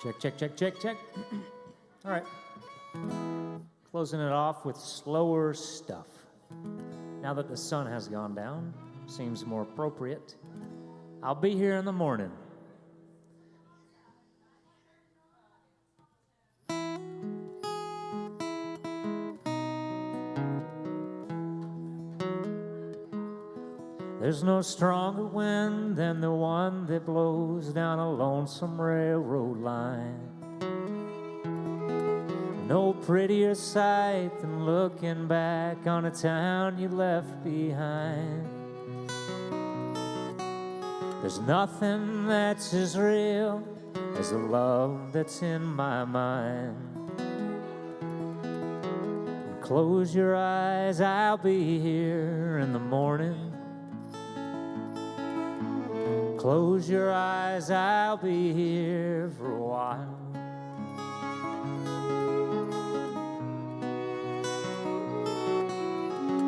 Check, check, check, check, check. All right. Closing it off with slower stuff. Now that the sun has gone down, seems more appropriate. I'll be here in the morning. There's no stronger wind than the one that blows down a lonesome railroad line. No prettier sight than looking back on a town you left behind. There's nothing that's as real as the love that's in my mind. And close your eyes, I'll be here in the morning. Close your eyes, I'll be here for a while.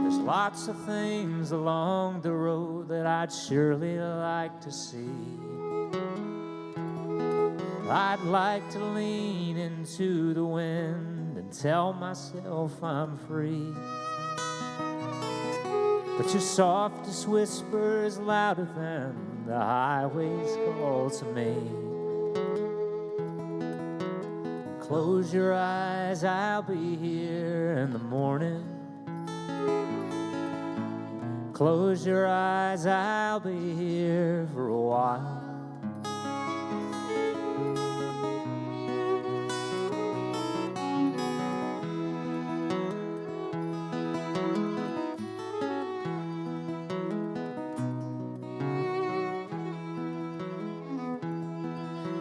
There's lots of things along the road that I'd surely like to see. I'd like to lean into the wind and tell myself I'm free. But your softest whisper is louder than the highway's call to me. Close your eyes, I'll be here in the morning. Close your eyes, I'll be here for a while.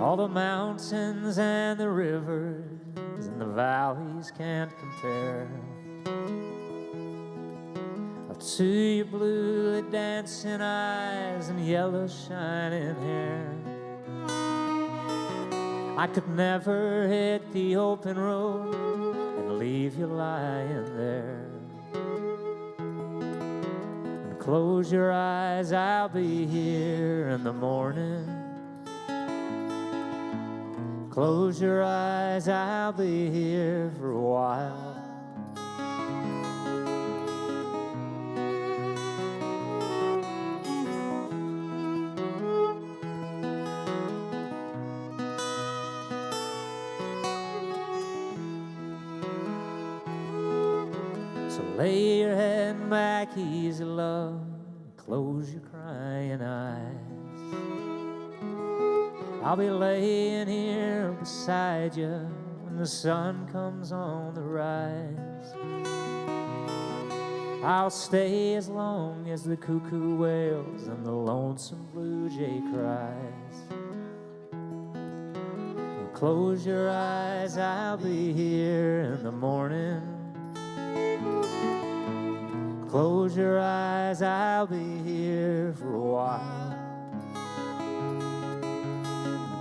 All the mountains and the rivers and the valleys can't compare up to your blue dancing eyes and yellow shining hair. I could never hit the open road and leave you lying there. And close your eyes, I'll be here in the morning. Close your eyes, I'll be here for a while. So lay your head back easy, love, close your crying eyes. I'll be laying here beside you when the sun comes on the rise. I'll stay as long as the cuckoo wails and the lonesome blue jay cries. And close your eyes, I'll be here in the morning. Close your eyes, I'll be here for a while.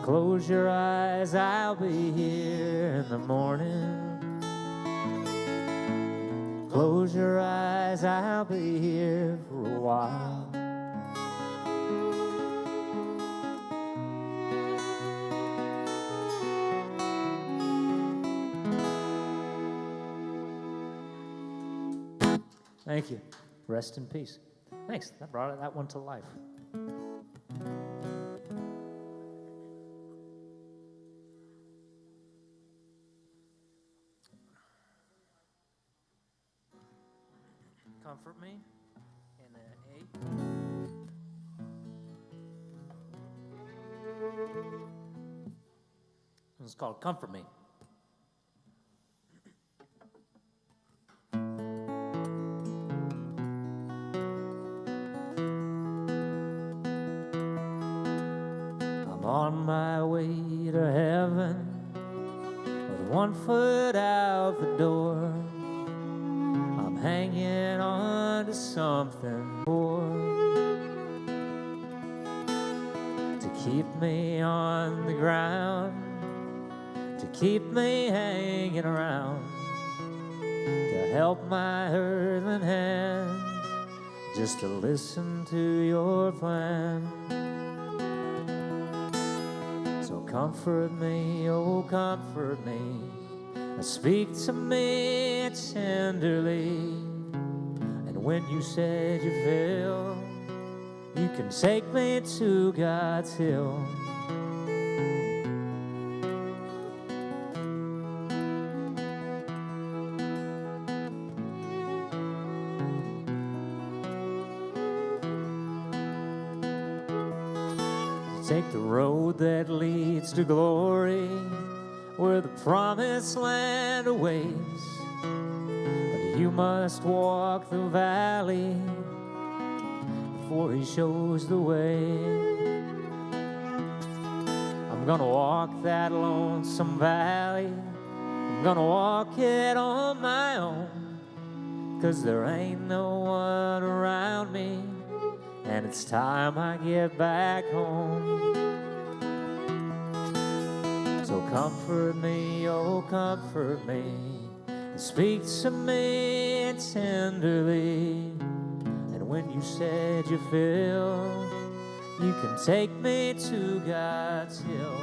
Close your eyes, I'll be here in the morning. Close your eyes, I'll be here for a while. Thank you. Rest in peace. Thanks. That brought that one to life. Comfort me in an A. It's called Comfort Me. I'm on my way to heaven with one foot out the door. Hanging on to something more to keep me on the ground, to keep me hanging around, to help my earthling hands, just to listen to your plan. So comfort me, oh comfort me, speak to me tenderly. And when you said you fell, you can take me to God's hill. Take the road that leads to glory, where the promised land awaits. But you must walk the valley before he shows the way. I'm gonna walk that lonesome valley. I'm gonna walk it on my own, 'cause there ain't no one around me, and it's time I get back home. So comfort me, oh comfort me, and speak to me tenderly. And when you said you feel, you can take me to God's hill.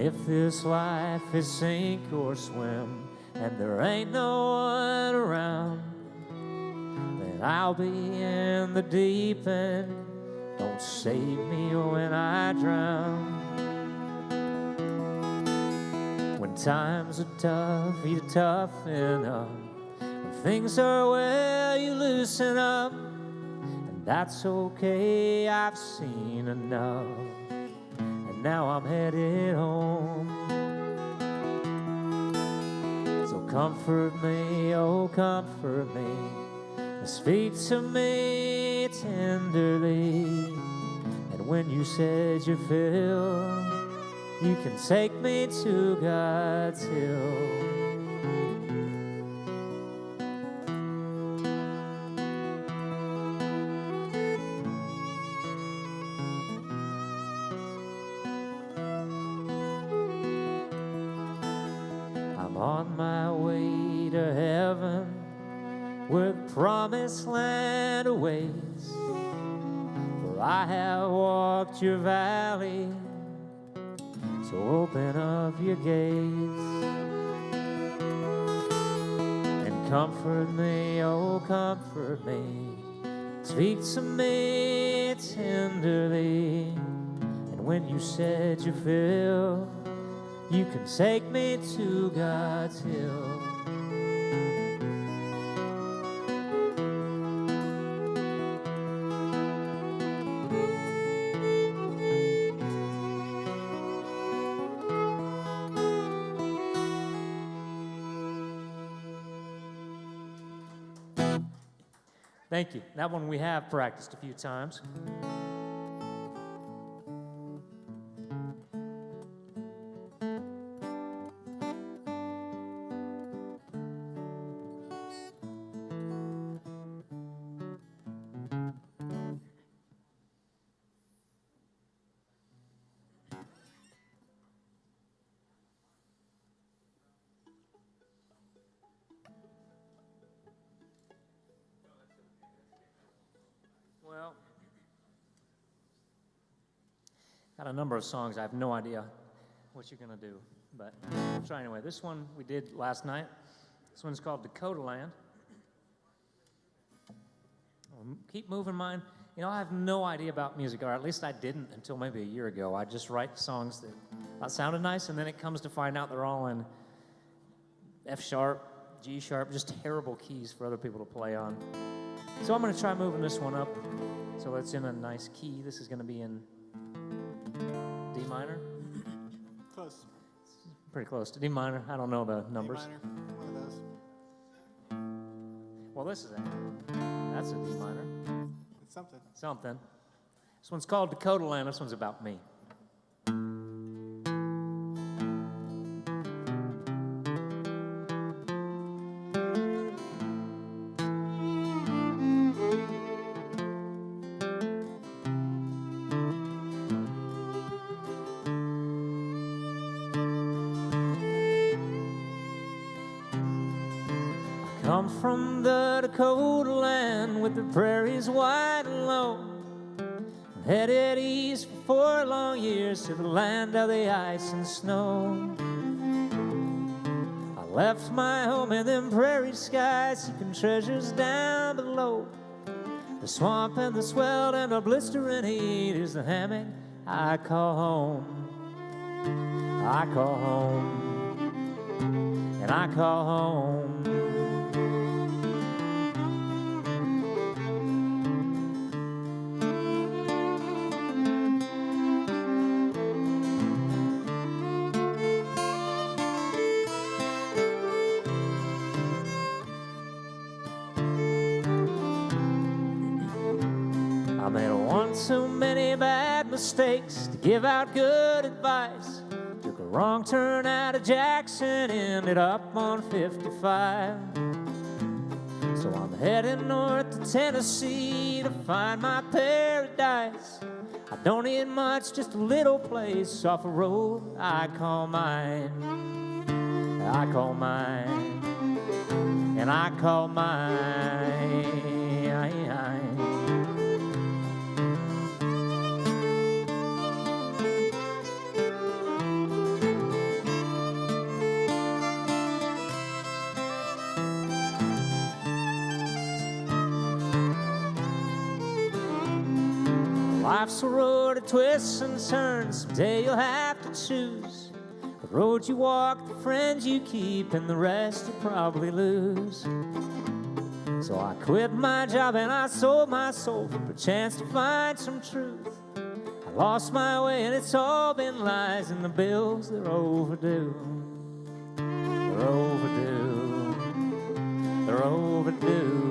If this life is sink or swim, and there ain't no one around, then I'll be in the deep end. Don't save me when I drown. When times are tough, you toughen up. When things are well, you loosen up. And that's okay, I've seen enough. Now I'm headed home. So comfort me, oh comfort me, speak to me tenderly. And when you said you feel, you can take me to God's hill. On my way to heaven, where the promised land awaits. For I have walked your valley, so open up your gates. And comfort me, oh comfort me, speak to me tenderly. And when you said you feel, you can take me to God's hill. Thank you. That one we have practiced a few times. Well, got a number of songs. I have no idea what you're going to do, but I'll try anyway. This one we did last night. This one's called Dakota Land. I'll keep moving mine. You know, I have no idea about music, or at least I didn't until maybe a year ago. I just write songs that sounded nice, and then it comes to find out they're all in F sharp, G sharp, just terrible keys for other people to play on. So I'm going to try moving this one up so it's in a nice key. This is going to be in D minor. Close. Pretty close to D minor. I don't know the numbers. D minor, one of those. Well, this is that's a D minor. It's something. Something. This one's called Dakota Land. This one's about me. come from the Dakota land with the prairies wide and low. I'm headed east for 4 long years to the land of the ice and snow. I left my home in them prairie skies, seeking treasures down below. The swamp and the swell and the blistering heat is the hammock I call home. I call home, and I call home. I made one too many bad mistakes to give out good advice. Took a wrong turn out of Jackson, ended up on 55. So I'm heading north to Tennessee to find my paradise. I don't need much, just a little place off a road I call mine. I call mine, and I call mine. Life's a road of twists and turns. Someday you'll have to choose the road you walk, the friends you keep, and the rest you'll probably lose. So I quit my job and I sold my soul for a chance to find some truth. I lost my way and it's all been lies, and the bills, they're overdue. They're overdue. They're overdue.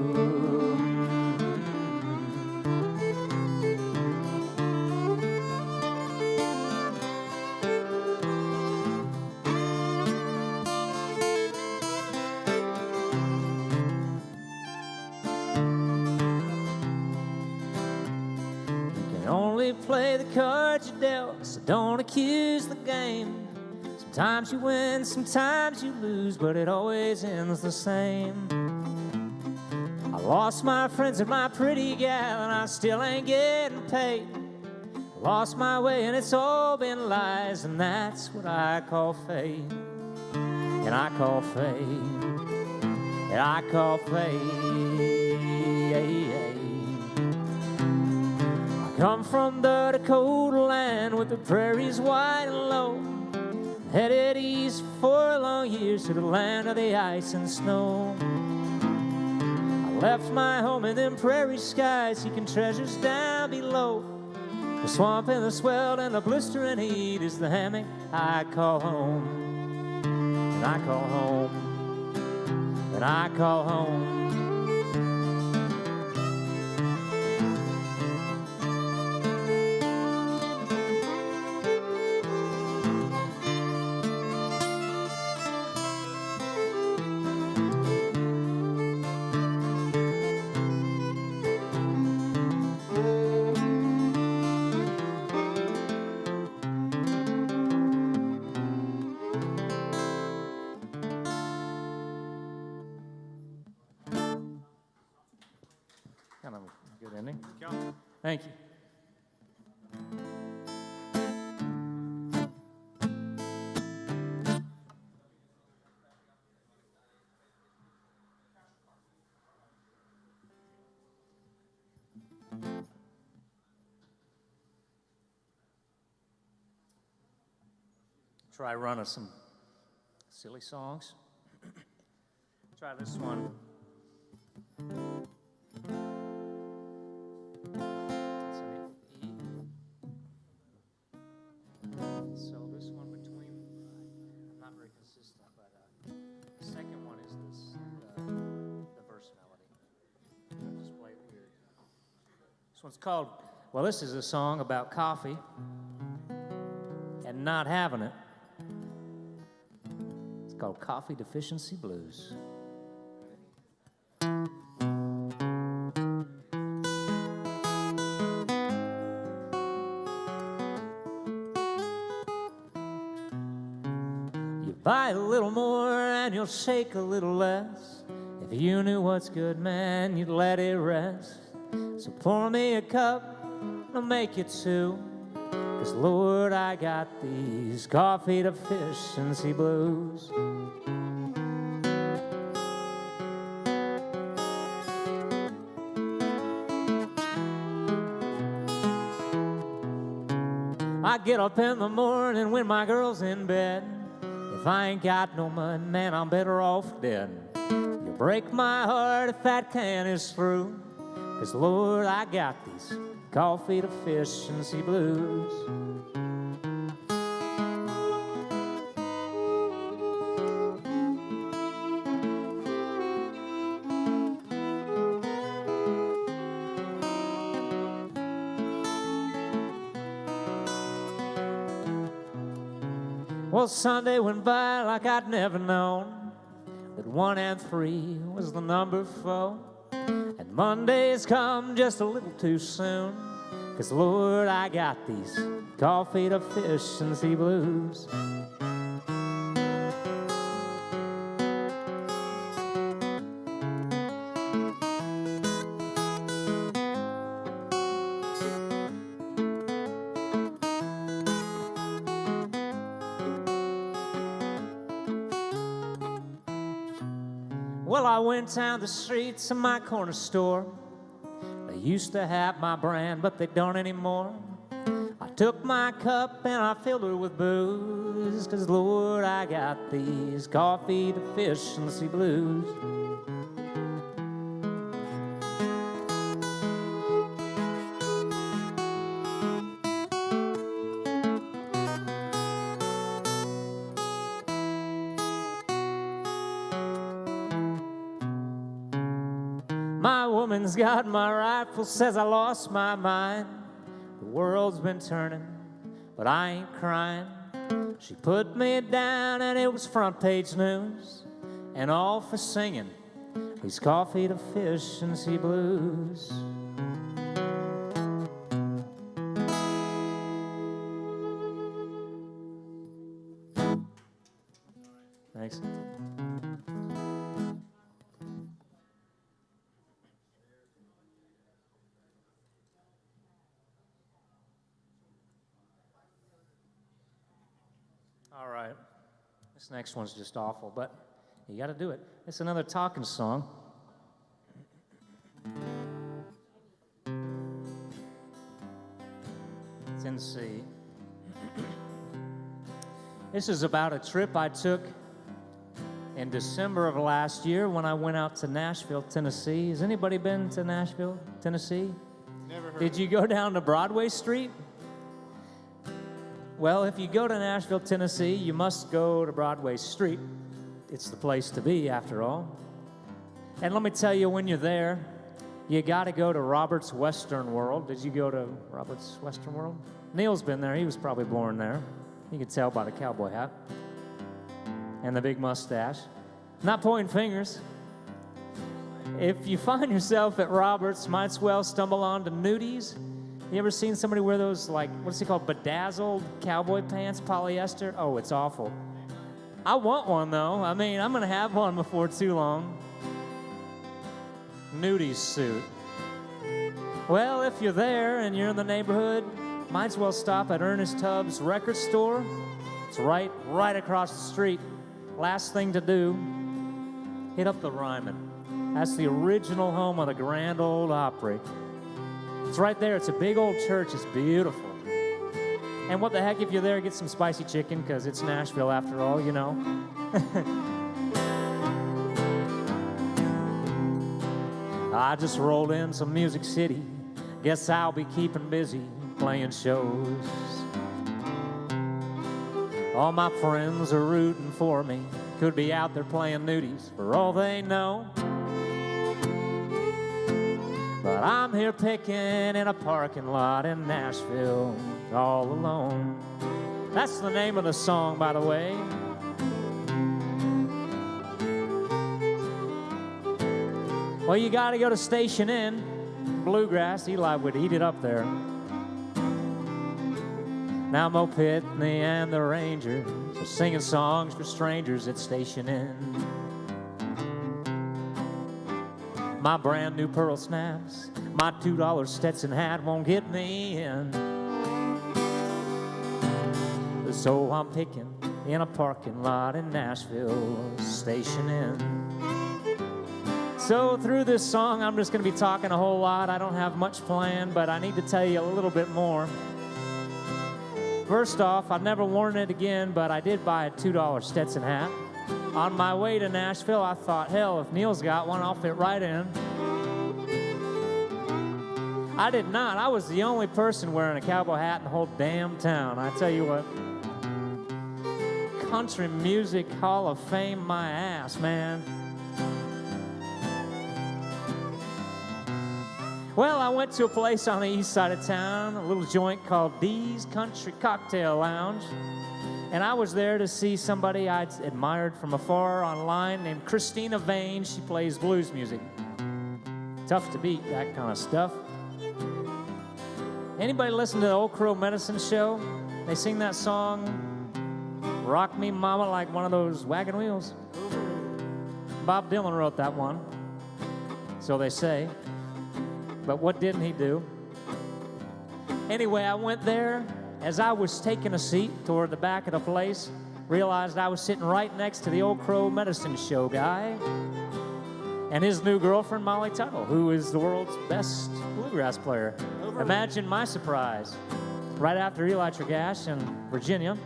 Play the cards you dealt, so don't accuse the game. Sometimes you win, sometimes you lose, but it always ends the same. I lost my friends and my pretty gal, and I still ain't getting paid. I lost my way and it's all been lies, and that's what I call fate. And I call fate. And I call fate. Come from the Dakota land with the prairies wide and low. Headed east for 4 long years to the land of the ice and snow. I left my home in them prairie skies, seeking treasures down below. The swamp and the swell and the blistering heat is the hammock I call home. And I call home. And I call home. Kind of a good ending. Thank you. Try running some silly songs. Try this one. So this one between, I'm not very consistent, but the second one is this, the verse melody. I'll just play it weird. This one's called, well, this is a song about coffee and not having it. It's called Coffee Deficiency Blues. Buy a little more and you'll shake a little less. If If you knew what's good, man, you'd let it rest. So pour me a cup, and I'll make you two. 'Cause Lord, I got these coffee to fish and sea blues. I get up in the morning when my girl's in bed. If I ain't got no money, man, I'm better off dead. You break my heart if that can is through. 'Cause Lord, I got these coffee to fish and sea blues. Well, Sunday went by like I'd never known that 1 and 3 was the number 4. And Mondays come just a little too soon. 'Cause Lord, I got these coffee to fish and sea blues. Well, I went down the streets of my corner store. They used to have my brand, but they don't anymore. I took my cup and I filled it with booze. 'Cause Lord, I got these coffee to fish and sea blues. My woman's got my rifle, says I lost my mind. The world's been turning, but I ain't crying. She put me down and it was front page news. And all for singing these coffee to fish and sea blues. Thanks. All right, this next one's just awful, but you got to do it. It's another talking song. It's in C. This is about a trip I took in December of last year when I went out to Nashville, Tennessee. Has anybody been to Nashville, Tennessee? Never heard. Did you go down to Broadway Street? Well, if you go to Nashville, Tennessee, you must go to Broadway Street. It's the place to be, after all. And let me tell you, when you're there, you got to go to Robert's Western World. Did you go to Robert's Western World? Neil's been there. He was probably born there. You can tell by the cowboy hat and the big mustache. Not pointing fingers. If you find yourself at Robert's, might as well stumble onto nudies. You ever seen somebody wear those, like, what's it called, bedazzled cowboy pants, polyester? Oh, it's awful. I want one, though. I mean, I'm going to have one before too long. Nudie suit. Well, if you're there and you're in the neighborhood, might as well stop at Ernest Tubbs record store. It's right across the street. Last thing to do, hit up the Ryman. That's the original home of the Grand Ole Opry. It's right there. It's a big old church. It's beautiful. And what the heck, if you're there, get some spicy chicken, because it's Nashville after all, you know. I just rolled in some Music City. Guess I'll be keeping busy playing shows. All my friends are rooting for me. Could be out there playing nudies for all they know. But I'm here picking in a parking lot in Nashville all alone. That's the name of the song, by the way. Well, you got to go to Station Inn, Bluegrass. Eli would eat it up there. Now Mo Pitney and the Rangers are singing songs for strangers at Station Inn. My brand new pearl snaps, my $2 Stetson hat won't get me in. So I'm picking in a parking lot in Nashville, Station Inn. So through this song, I'm just going to be talking a whole lot. I don't have much planned, but I need to tell you a little bit more. First off, I've never worn it again, but I did buy a $2 Stetson hat. On my way to Nashville, I thought, hell, if Neil's got one, I'll fit right in. I did not. I was the only person wearing a cowboy hat in the whole damn town. I tell you what. Country Music Hall of Fame my ass, man. Well, I went to a place on the east side of town, a little joint called Dee's Country Cocktail Lounge. And I was there to see somebody I'd admired from afar online named Christina Vane. She plays blues music. Tough to beat, that kind of stuff. Anybody listen to the Old Crow Medicine Show? They sing that song, Rock Me Mama, like one of those wagon wheels. Bob Dylan wrote that one, so they say. But what didn't he do? Anyway, I went there. As I was taking a seat toward the back of the place, realized I was sitting right next to the Old Crow Medicine Show guy and his new girlfriend, Molly Tuttle, who is the world's best bluegrass player. Imagine my surprise. Right after Eli Tragash and Virginia.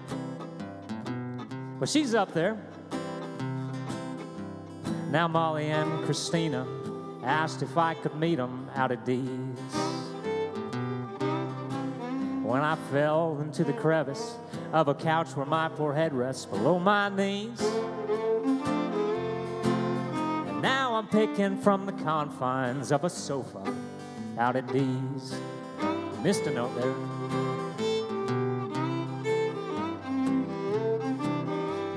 Well, she's up there. Now Molly and Christina asked if I could meet them out at Dee's. When I fell into the crevice of a couch where my poor head rests below my knees. And now I'm picking from the confines of a sofa out at Dee's. Missed a note there.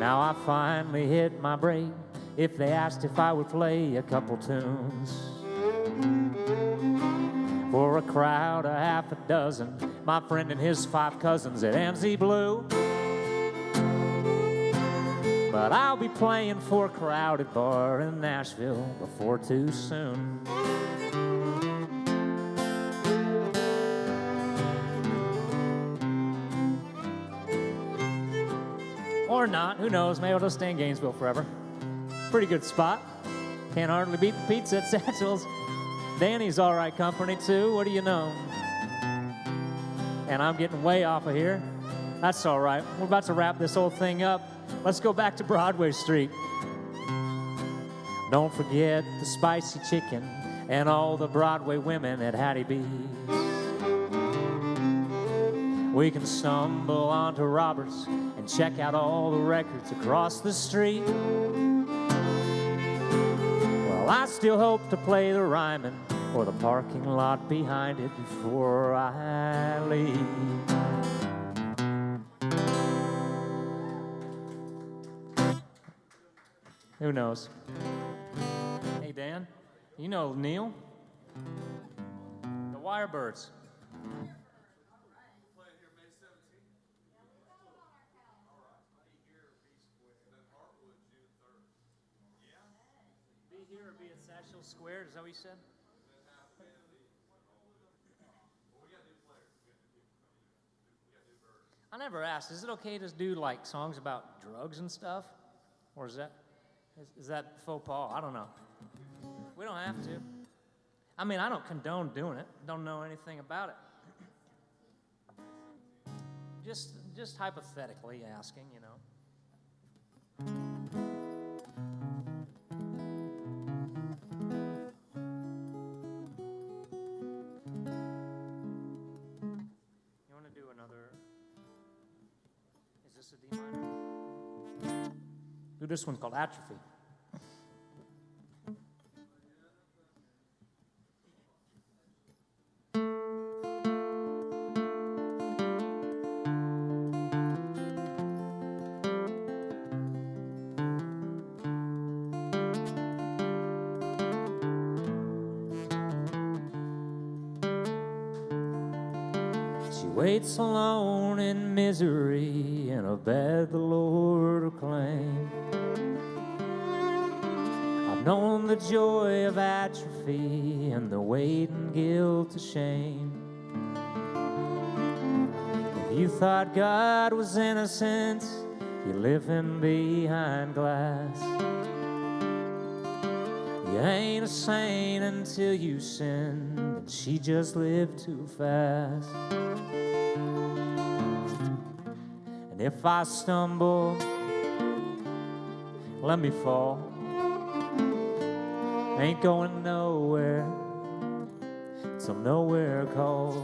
Now I finally hit my break if they asked if I would play a couple tunes. For a crowd of half a dozen, my friend and his 5 cousins at MZ Blue. But I'll be playing for a crowded bar in Nashville before too soon. Or not, who knows, maybe I'll just stay in Gainesville forever. Pretty good spot. Can't hardly beat the pizza at Satchel's. Danny's all right company, too. What do you know? And I'm getting way off of here. That's all right. We're about to wrap this whole thing up. Let's go back to Broadway Street. Don't forget the spicy chicken and all the Broadway women at Hattie B's. We can stumble onto Roberts and check out all the records across the street. Well, I still hope to play the Ryman or the parking lot behind it before I leave. Who knows? Hey, Dan, you know Neil? The Wirebirds. Be here or be at Satchel Square, is that what you said? I never asked, is it okay to do like songs about drugs and stuff? Or is that faux pas? I don't know. We don't have to. I mean, I don't condone doing it. Don't know anything about it. Just hypothetically asking, you know. You want to do another? Is this a D minor? Do this one called Atrophy. She waits alone in misery in a bed the Lord will claim. I've known the joy of atrophy and the weight and guilt of shame. If you thought God was innocent, you're living behind glass. You ain't a saint until you sinned, and she just lived too fast. And if I stumble, let me fall. Ain't going nowhere till nowhere calls.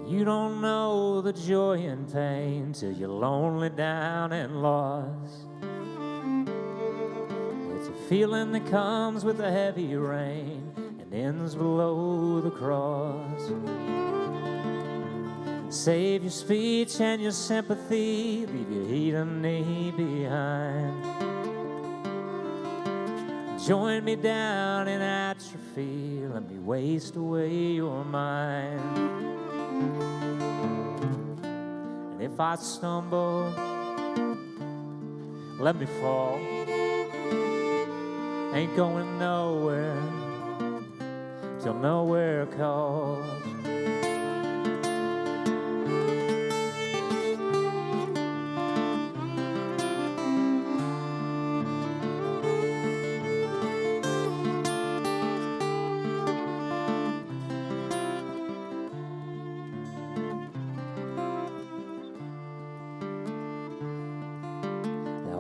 You don't know the joy and pain till you're lonely, down and lost. It's a feeling that comes with the heavy rain and ends below the cross. Save your speech and your sympathy, leave your heat and knee behind. Join me down in atrophy, let me waste away your mind. And if I stumble, let me fall. Ain't going nowhere till nowhere calls.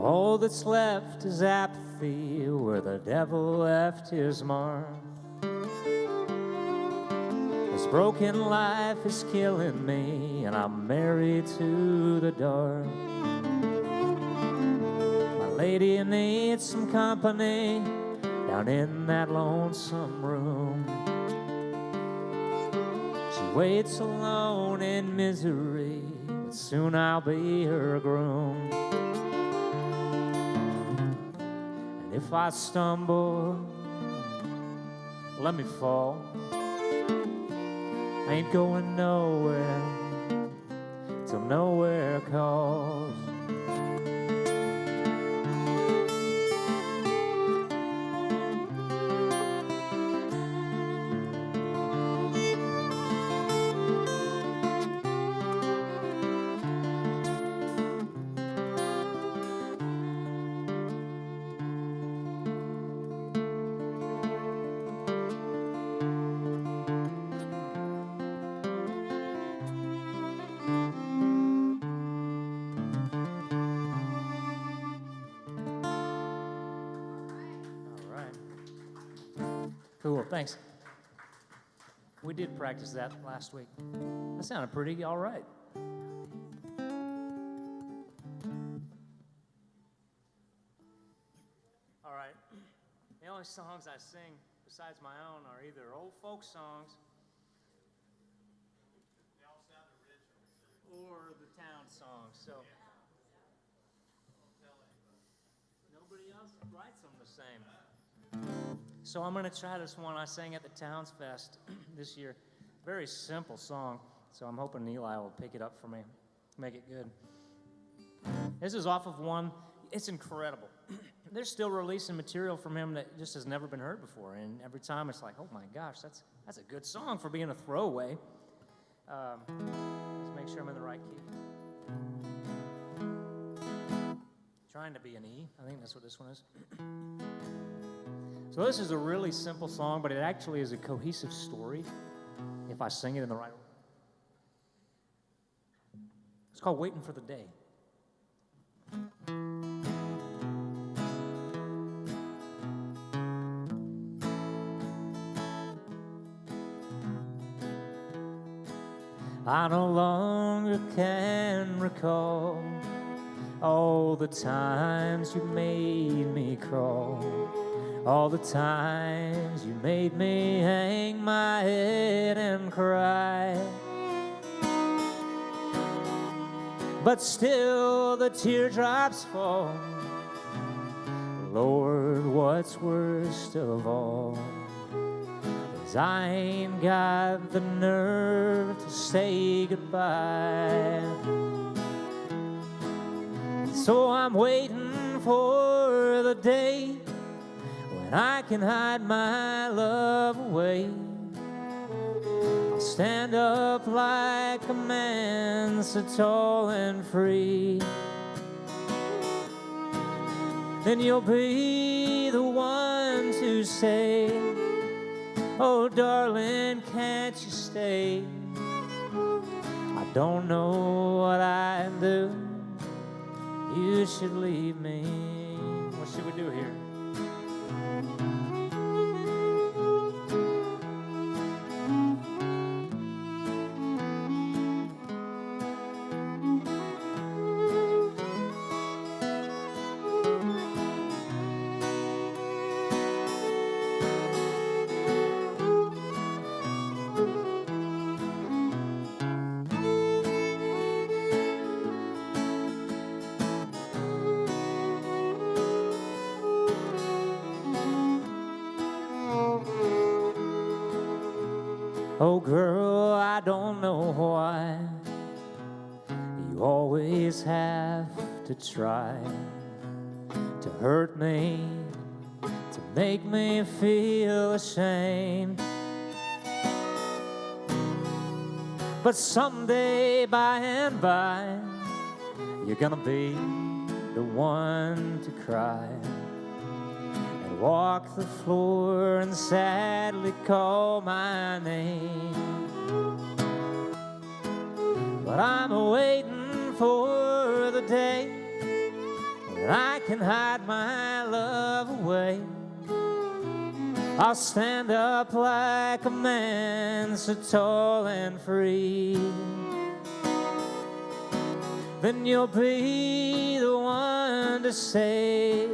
All that's left is apathy, where the devil left his mark. This broken life is killing me, and I'm married to the dark. My lady needs some company down in that lonesome room. She waits alone in misery, but soon I'll be her groom. If I stumble, let me fall. Ain't going nowhere till nowhere calls. Cool, thanks. We did practice that last week. That sounded pretty all right. All right. The only songs I sing besides my own are either old folk songs or the town songs. So nobody else writes them the same. So I'm going to try this one I sang at the Towns Fest this year. Very simple song, so I'm hoping Eli will pick it up for me, make it good. This is off of one. It's incredible. They're still releasing material from him that just has never been heard before, and every time it's like, oh my gosh, that's a good song for being a throwaway. Let's make sure I'm in the right key. Trying to be an E. I think that's what this one is. So this is a really simple song, but it actually is a cohesive story if I sing it in the right way. It's called Waiting for the Day. I no longer can recall all the times you made me crawl, all the times you made me hang my head and cry. but still the teardrops fall. Lord, what's worst of all is I ain't got the nerve to say goodbye. So I'm waiting for the day when I can hide my love away. I'll stand up like a man so tall and free. Then you'll be the one to say, oh darling, can't you stay? I don't know what I'd do. You should leave me. What should we do here? Oh girl, I don't know why you always have to try to hurt me, to make me feel ashamed. But someday by and by, you're gonna be the one to cry and walk the floor and sadly call my name. But I'm waiting for the day when I can hide my love away. I'll stand up like a man so tall and free. Then you'll be the one to say,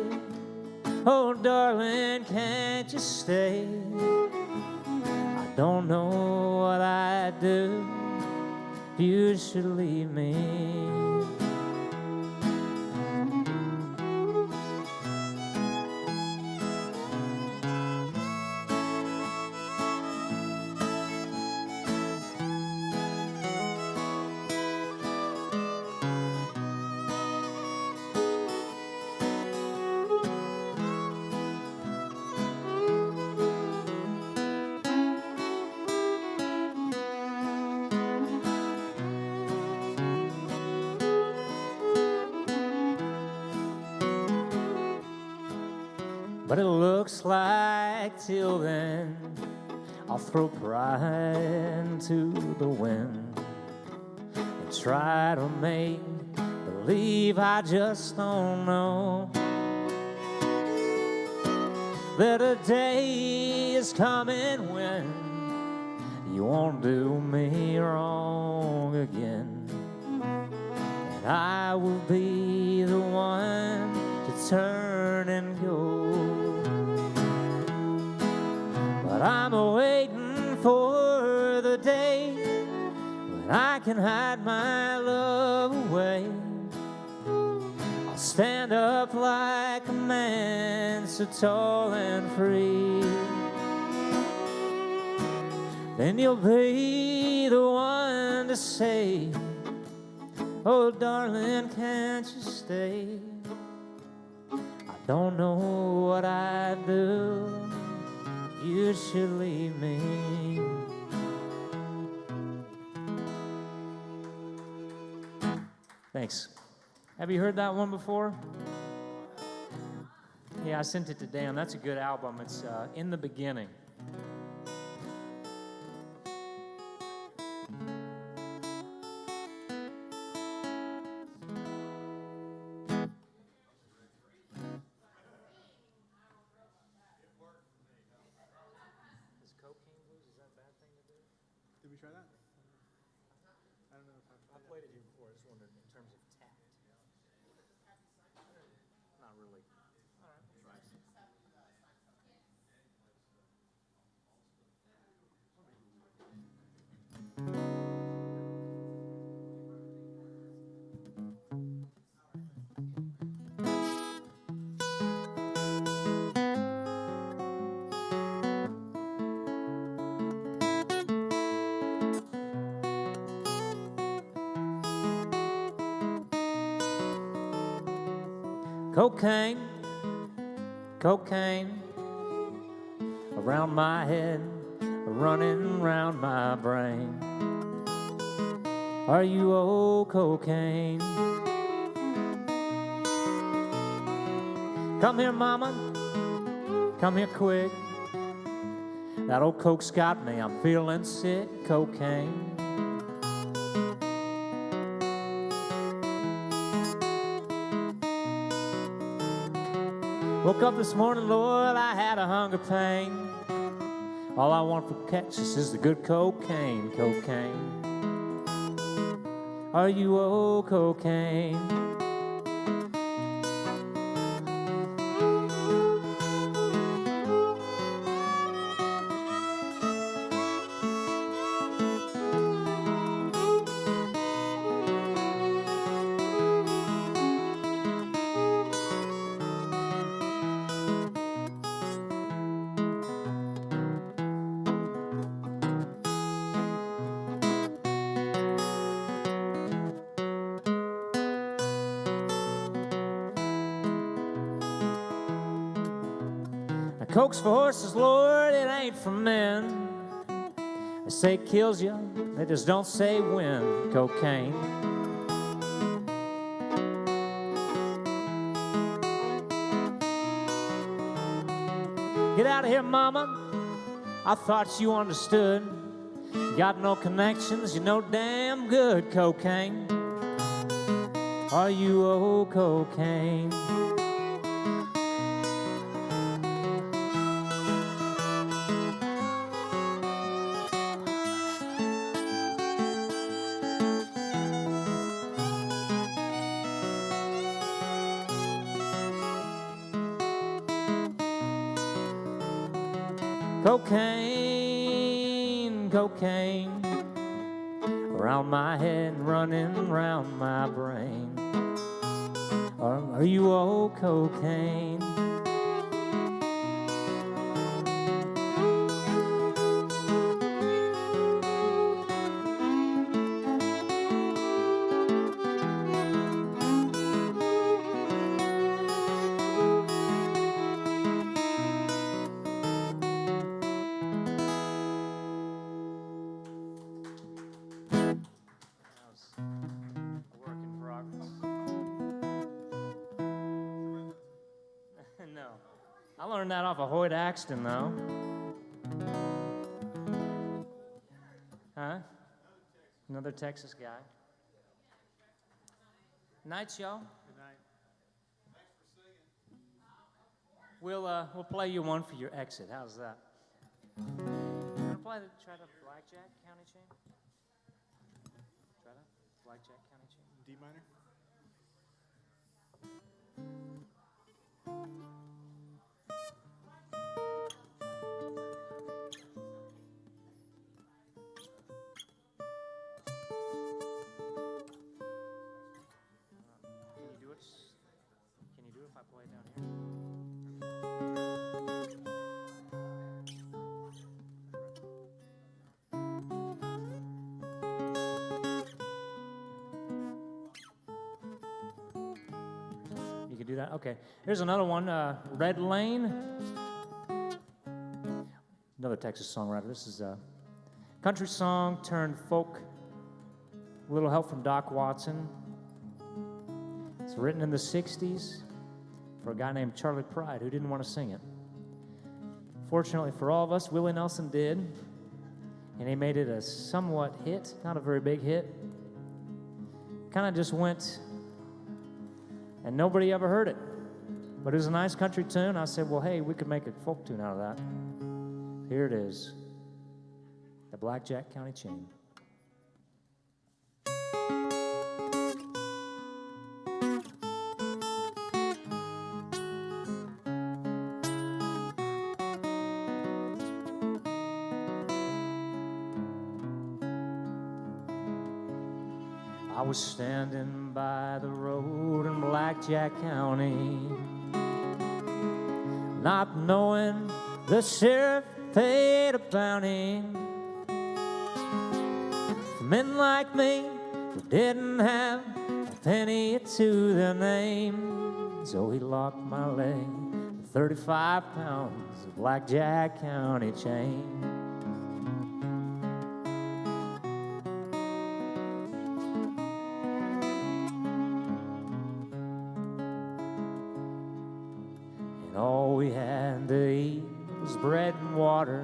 oh darling, can't you stay? I don't know what I'd do. You should leave me. But it looks like till then I'll throw pride into the wind and try to make believe I just don't know that a day is coming when you won't do me wrong again, and I will be the one to turn and go. But I'm waiting for the day when I can hide my love away. I'll stand up like a man so tall and free. Then you'll be the one to say, oh darling, can't you stay? I don't know what I'd do. You should leave me. Thanks. Have you heard that one before? Yeah, I sent it to Dan. That's a good album. It's In the Beginning. Did we try that? I don't know if I played it here before. I just wondered in terms of tact. Not really. All right, try it. Cocaine, cocaine, around my head, running round my brain. Are you old cocaine? Come here, mama, come here quick. That old coke's got me, I'm feeling sick. Cocaine. Woke up this morning, Lord, I had a hunger pain. All I want for Texas is the good cocaine, cocaine. Are you old cocaine? Coke's for horses, Lord, it ain't for men. They say it kills you, they just don't say when. Cocaine. Get out of here, mama, I thought you understood. You got no connections, you're no damn good. Cocaine. Are you old cocaine? Cocaine, cocaine, around my head, running round my brain. Are you old cocaine? I learned that off of Hoyt Axton, though. Huh? Another Texas guy. Night, y'all. Good night. We'll play you one for your exit. How's that? You want to try the Blackjack County Chain? Try that? Blackjack County Chain? D minor. Can you do it if I play it down here? You can do that? Okay. Here's another one, Red Lane. Another Texas songwriter. This is a country song turned folk. A little help from Doc Watson. It's written in the 60s for a guy named Charlie Pride who didn't want to sing it. Fortunately for all of us, Willie Nelson did, and he made it a somewhat hit, not a very big hit. Kind of just went, and nobody ever heard it. But it was a nice country tune. I said, well, hey, we could make a folk tune out of that. Here it is, the Blackjack County Chain. I was standing by the road in Blackjack County, not knowing the sheriff paid a bounty for men like me who didn't have a penny to their name. so he locked my leg with 35 pounds of Blackjack County chain. And all we had to eat was bread and water.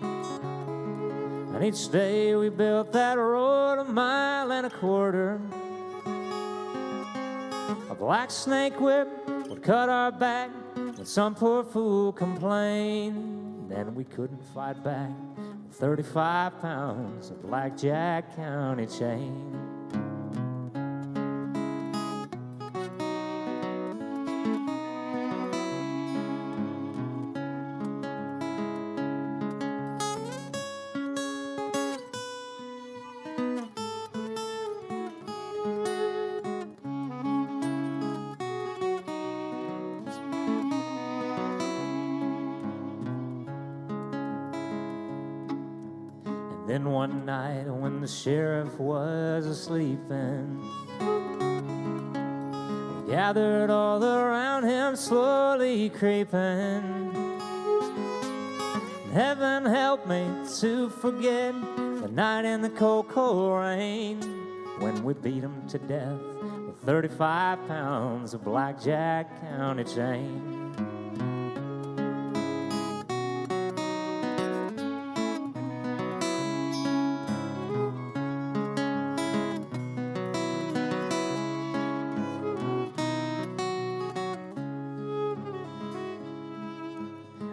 And each day we built that road 1.25 miles. A black snake whip would cut our back when some poor fool complained. Then we couldn't fight back with 35 pounds of Blackjack County chain. Then one night when the sheriff was asleeping, we gathered all around him slowly creeping. Heaven help me to forget the night in the cold, cold rain when we beat him to death with 35 pounds of Blackjack County chain.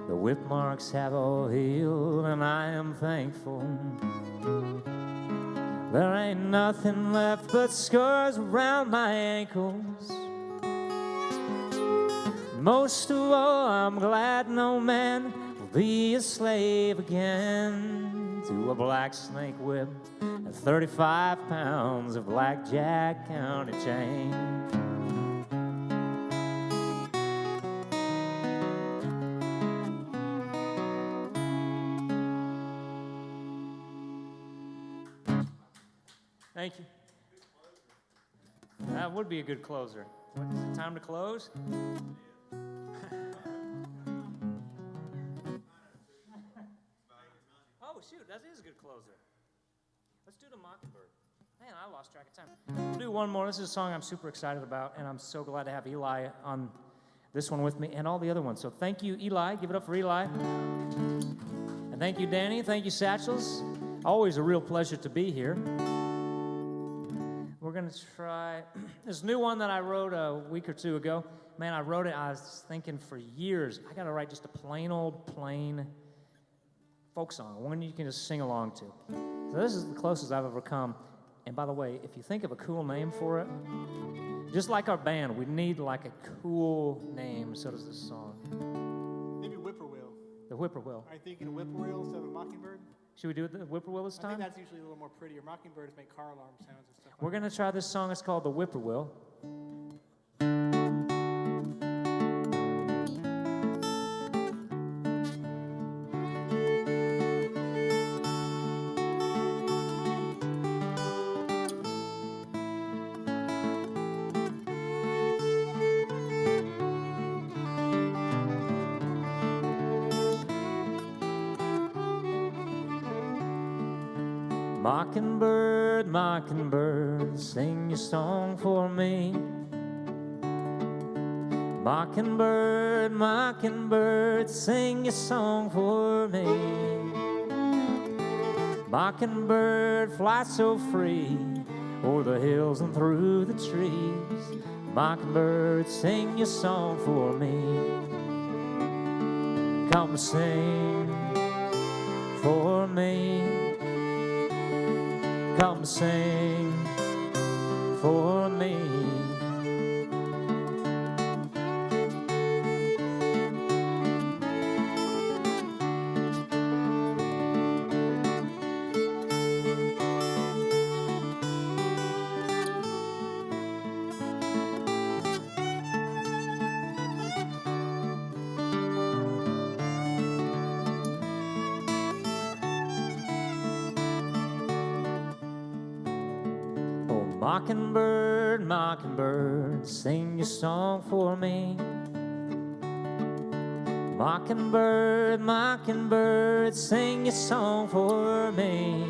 The whip marks have all healed, and I am thankful. There ain't nothing left but scars around my ankles. Most of all, I'm glad no man will be a slave again to a black snake whip and 35 pounds of Blackjack County chain. Thank you. That would be a good closer. What is it, time to close? Oh, shoot, that is a good closer. Let's do the Mockingbird. Man, I lost track of time. We'll do one more. This is a song I'm super excited about, and I'm so glad to have Eli on this one with me and all the other ones. So thank you, Eli. Give it up for Eli. And thank you, Danny. Thank you, Satchels. Always a real pleasure to be here. We're going to try this new one that I wrote a week or two ago. Man, I wrote it, I was thinking for years, I got to write just a plain folk song, one you can just sing along to. So this is the closest I've ever come. And by the way, if you think of a cool name for it, just like our band, we need like a cool name. So does this song. Maybe Whippoorwill. The Whippoorwill. Are you thinking of Whippoorwill instead of a Mockingbird? Should we do the Whippoorwill this time? I think that's usually a little more prettier. Mockingbirds make car alarm sounds and stuff. We're going to try this song. It's called The Whippoorwill. Mockingbird, mockingbird, sing your song for me. Mockingbird, mockingbird, sing your song for me. Mockingbird, fly so free o'er the hills and through the trees. Mockingbird, sing your song for me. Come sing for me. Come sing for me. Mockingbird, mockingbird, sing your song for me. Mockingbird, mockingbird, sing your song for me.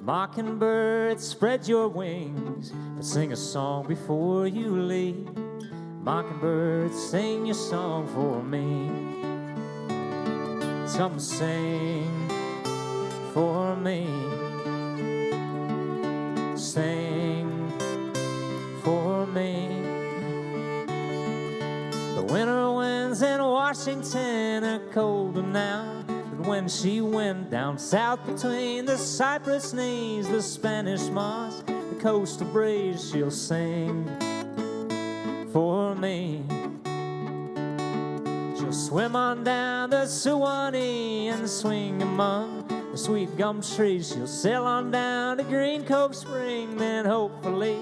Mockingbird, spread your wings, but sing a song before you leave. Mockingbird, sing your song for me. Come sing for me. Sing for me. The winter winds in Washington are colder now than when she went down south between the cypress knees, the Spanish moss, the coastal breeze. She'll sing for me. She'll swim on down the Suwannee and swing among the sweet gum trees. She'll sail on down to Green Cove Spring, then hopefully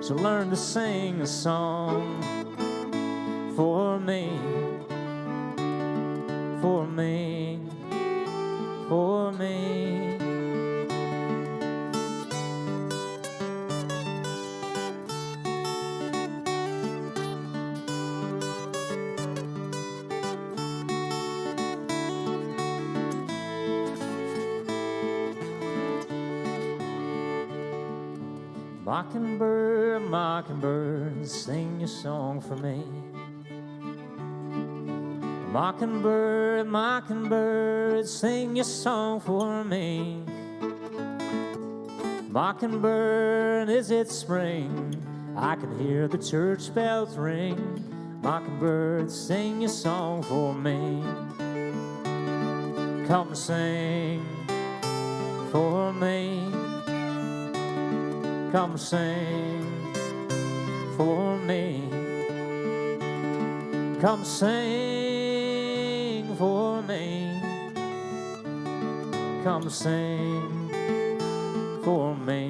she'll learn to sing a song for me, for me, for me. Mockingbird, mockingbird, sing your song for me. Mockingbird, mockingbird, sing your song for me. Mockingbird, is it spring? I can hear the church bells ring. Mockingbird, sing your song for me. Come sing for me. Come sing for me. Come sing for me. Come sing for me.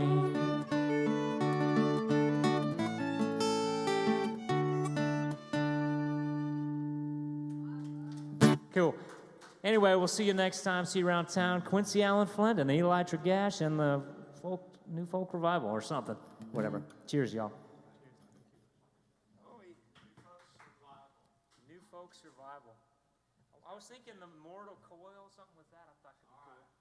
Cool. Anyway, we'll see you next time. See you around town. Quincy, Allen, Flint, and Eli Tragash, and the New Folk Revival or something. Whatever. Cheers, y'all. New Folk Survival. I was thinking the Mortal Coil, something with that. I thought could be cool.